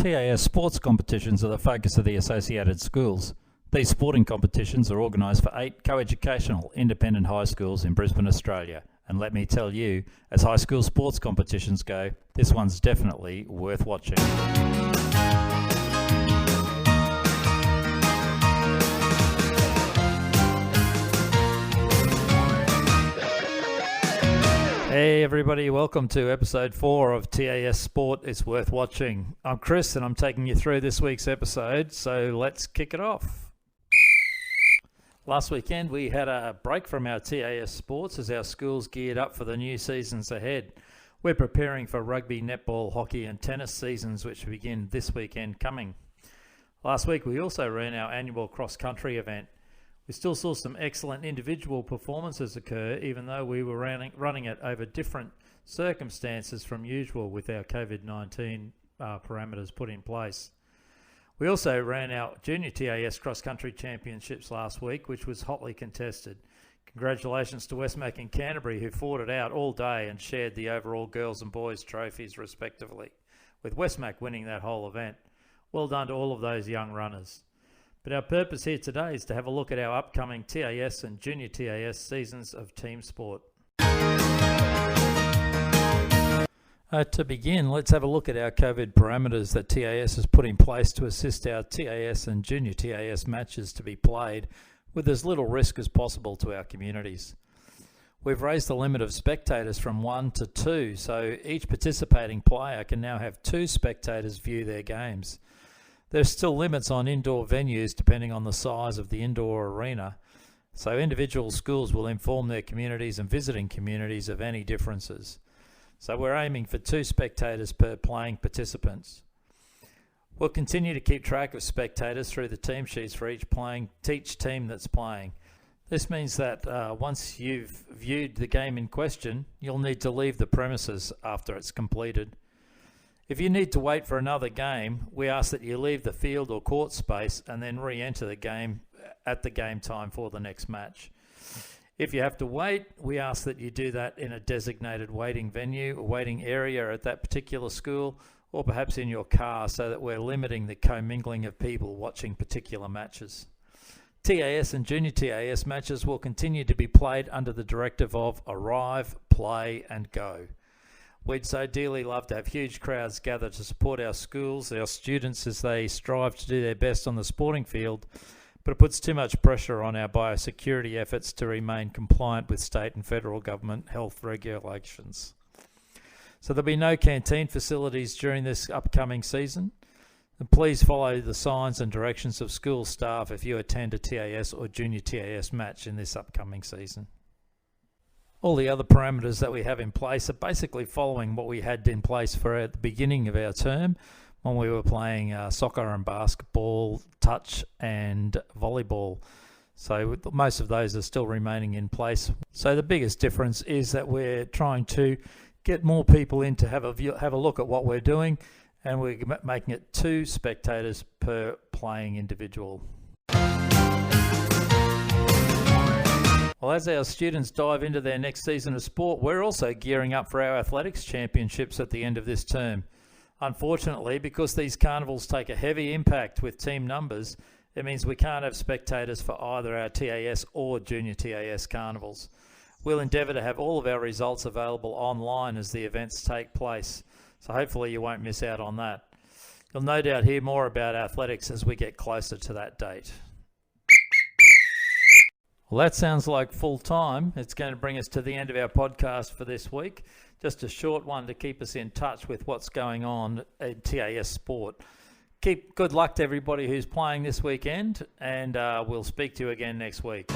TAS sports competitions are the focus of the associated schools. These sporting competitions are organised for 8 coeducational independent high schools in Brisbane, Australia. And let me tell you, as high school sports competitions go, this one's definitely worth watching. Hey everybody, welcome to episode 4 of TAS Sport. It's worth watching. I'm Chris and I'm taking you through this week's episode, so let's kick it off. Last weekend we had a break from our TAS Sports as our schools geared up for the new seasons ahead. We're preparing for rugby, netball, hockey and tennis seasons which begin this weekend coming. Last week we also ran our annual cross-country event. We still saw some excellent individual performances occur, even though we were running it over different circumstances from usual with our COVID-19 parameters put in place. We also ran our Junior TAS cross-country championships last week, which was hotly contested. Congratulations to Westmac and Canterbury, who fought it out all day and shared the overall girls and boys trophies respectively, with Westmac winning that whole event. Well done to all of those young runners. But our purpose here today is to have a look at our upcoming TAS and Junior TAS seasons of team sport. To begin, let's have a look at our COVID parameters that TAS has put in place to assist our TAS and Junior TAS matches to be played with as little risk as possible to our communities. We've raised the limit of spectators from 1 to 2, so each participating player can now have 2 spectators view their games. There's still limits on indoor venues depending on the size of the indoor arena, so individual schools will inform their communities and visiting communities of any differences. So we're aiming for 2 spectators per playing participants. We'll continue to keep track of spectators through the team sheets for each team that's playing. This means that once you've viewed the game in question, you'll need to leave the premises after it's completed. If you need to wait for another game, we ask that you leave the field or court space and then re-enter the game at the game time for the next match. If you have to wait, we ask that you do that in a designated waiting venue or waiting area at that particular school, or perhaps in your car, so that we're limiting the commingling of people watching particular matches. TAS and Junior TAS matches will continue to be played under the directive of arrive, play and go. We'd so dearly love to have huge crowds gather to support our schools, our students as they strive to do their best on the sporting field, but it puts too much pressure on our biosecurity efforts to remain compliant with state and federal government health regulations. So there'll be no canteen facilities during this upcoming season. And please follow the signs and directions of school staff if you attend a TAS or Junior TAS match in this upcoming season. All the other parameters that we have in place are basically following what we had in place for at the beginning of our term when we were playing soccer and basketball, touch and volleyball. So most of those are still remaining in place. So the biggest difference is that we're trying to get more people in to have a look at what we're doing, and we're making it 2 spectators per playing individual. Well, as our students dive into their next season of sport, we're also gearing up for our athletics championships at the end of this term. Unfortunately, because these carnivals take a heavy impact with team numbers, it means we can't have spectators for either our TAS or Junior TAS carnivals. We'll endeavour to have all of our results available online as the events take place, so hopefully you won't miss out on that. You'll no doubt hear more about athletics as we get closer to that date. Well, that sounds like full time. It's going to bring us to the end of our podcast for this week. Just a short one to keep us in touch with what's going on at TAS Sport. Keep good luck to everybody who's playing this weekend, and we'll speak to you again next week.